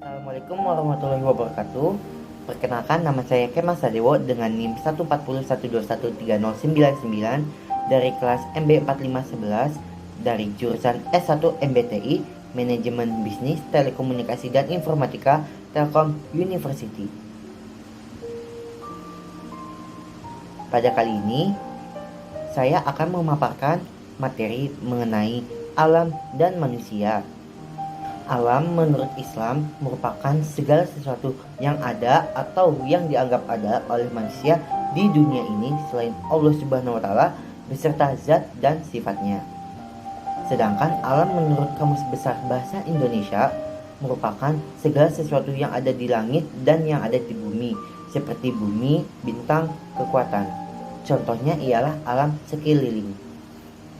Assalamualaikum warahmatullahi wabarakatuh. Perkenalkan, nama saya Kemal Sadewo dengan NIM 14012130999 dari kelas MB4511 dari jurusan S1 MBTI Manajemen Bisnis Telekomunikasi dan Informatika Telkom University. Pada kali ini saya akan memaparkan materi mengenai alam dan manusia. Alam menurut Islam merupakan segala sesuatu yang ada atau yang dianggap ada oleh manusia di dunia ini selain Allah Subhanahu wa taala beserta zat dan sifatnya. Sedangkan alam menurut Kamus Besar Bahasa Indonesia merupakan segala sesuatu yang ada di langit dan yang ada di bumi, seperti bumi, bintang, kekuatan. Contohnya ialah alam sekeliling.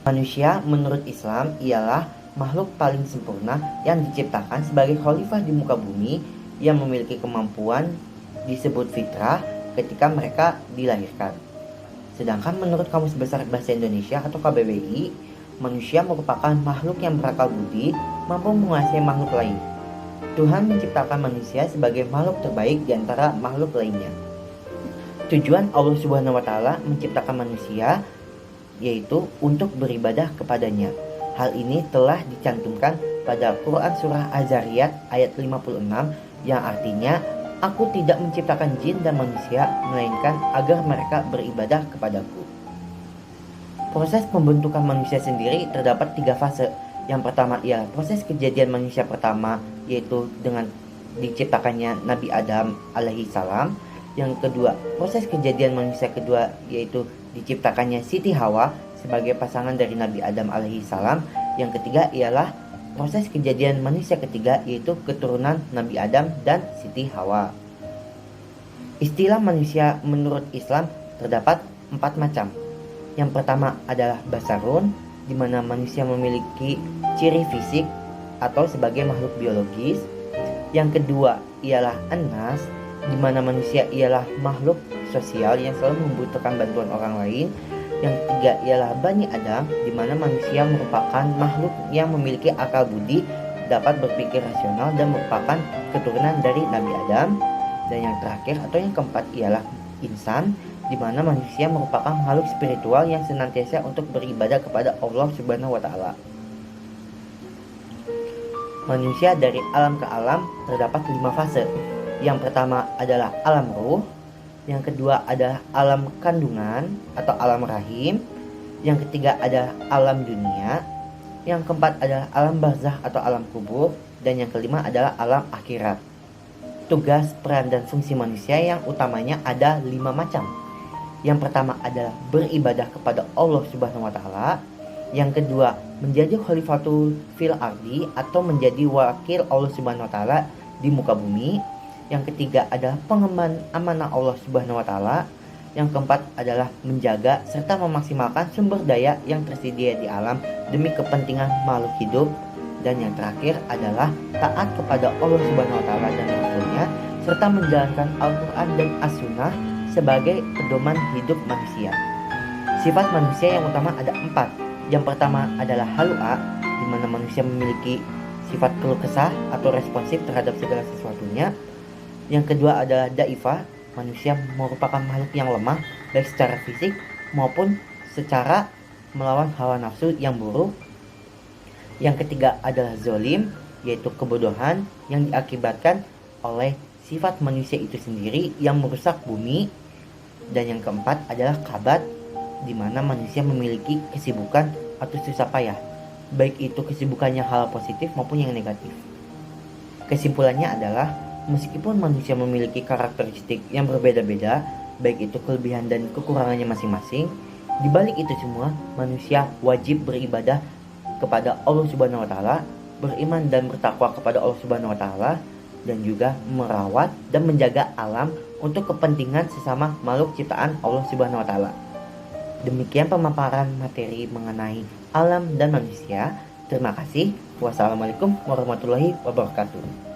Manusia menurut Islam ialah makhluk paling sempurna yang diciptakan sebagai khalifah di muka bumi yang memiliki kemampuan disebut fitrah ketika mereka dilahirkan. Sedangkan menurut Kamus Besar Bahasa Indonesia atau KBBI, manusia merupakan makhluk yang berakal budi, mampu menguasai makhluk lain. Tuhan menciptakan manusia sebagai makhluk terbaik di antara makhluk lainnya. Tujuan Allah Subhanahu wa taala menciptakan manusia yaitu untuk beribadah kepadanya. Hal ini telah dicantumkan pada Quran Surah Az-Zariyat ayat 56 yang artinya, "Aku tidak menciptakan jin dan manusia, melainkan agar mereka beribadah kepadaku." Proses pembentukan manusia sendiri terdapat 3 fase. Yang pertama ialah proses kejadian manusia pertama, yaitu dengan diciptakannya Nabi Adam alaihi salam. Yang kedua, proses kejadian manusia kedua, yaitu diciptakannya Siti Hawa sebagai pasangan dari Nabi Adam alaihi salam. Yang ketiga ialah proses kejadian manusia ketiga, yaitu keturunan Nabi Adam dan Siti Hawa. Istilah manusia menurut Islam terdapat 4 macam. Yang pertama adalah basarun, di mana manusia memiliki ciri fisik atau sebagai makhluk biologis. Yang kedua ialah an-nas, di mana manusia ialah makhluk sosial yang selalu membutuhkan bantuan orang lain. Yang ketiga ialah Bani Adam, di mana manusia merupakan makhluk yang memiliki akal budi, dapat berpikir rasional dan merupakan keturunan dari Nabi Adam. Dan yang terakhir atau yang keempat ialah insan, di mana manusia merupakan makhluk spiritual yang senantiasa untuk beribadah kepada Allah Subhanahu wa taala. Manusia dari alam ke alam terdapat 5 fase. Yang pertama adalah alam ruh. Yang kedua adalah alam kandungan atau alam rahim. Yang ketiga adalah alam dunia. Yang keempat adalah alam barzakh atau alam kubur. Dan yang kelima adalah alam akhirat. Tugas, peran, dan fungsi manusia yang utamanya ada 5 macam. Yang pertama adalah beribadah kepada Allah Subhanahu wa taala. Yang kedua, menjadi khalifatul fil ardi atau menjadi wakil Allah Subhanahu wa taala di muka bumi. Yang ketiga adalah pengemban amanah Allah Subhanahu wa taala. Yang keempat adalah menjaga serta memaksimalkan sumber daya yang tersedia di alam demi kepentingan makhluk hidup. Dan yang terakhir adalah taat kepada Allah Subhanahu wa taala dan Rasul-Nya serta menjalankan Al-Qur'an dan As-Sunnah sebagai pedoman hidup manusia. Sifat manusia yang utama ada 4. Yang pertama adalah halu'a, di mana manusia memiliki sifat keluh kesah atau responsif terhadap segala sesuatunya. Yang kedua adalah daifah, manusia merupakan makhluk yang lemah baik secara fisik maupun secara melawan hawa nafsu yang buruk. Yang ketiga adalah zolim, yaitu kebodohan yang diakibatkan oleh sifat manusia itu sendiri yang merusak bumi. Dan yang keempat adalah kabat, di mana manusia memiliki kesibukan atau susah payah, baik itu kesibukannya hal positif maupun yang negatif. Kesimpulannya adalah meskipun manusia memiliki karakteristik yang berbeda-beda, baik itu kelebihan dan kekurangannya masing-masing, di balik itu semua manusia wajib beribadah kepada Allah Subhanahu wa taala, beriman dan bertakwa kepada Allah Subhanahu wa taala, dan juga merawat dan menjaga alam untuk kepentingan sesama makhluk ciptaan Allah Subhanahu wa taala. Demikian pemaparan materi mengenai alam dan manusia. Terima kasih. Wassalamualaikum warahmatullahi wabarakatuh.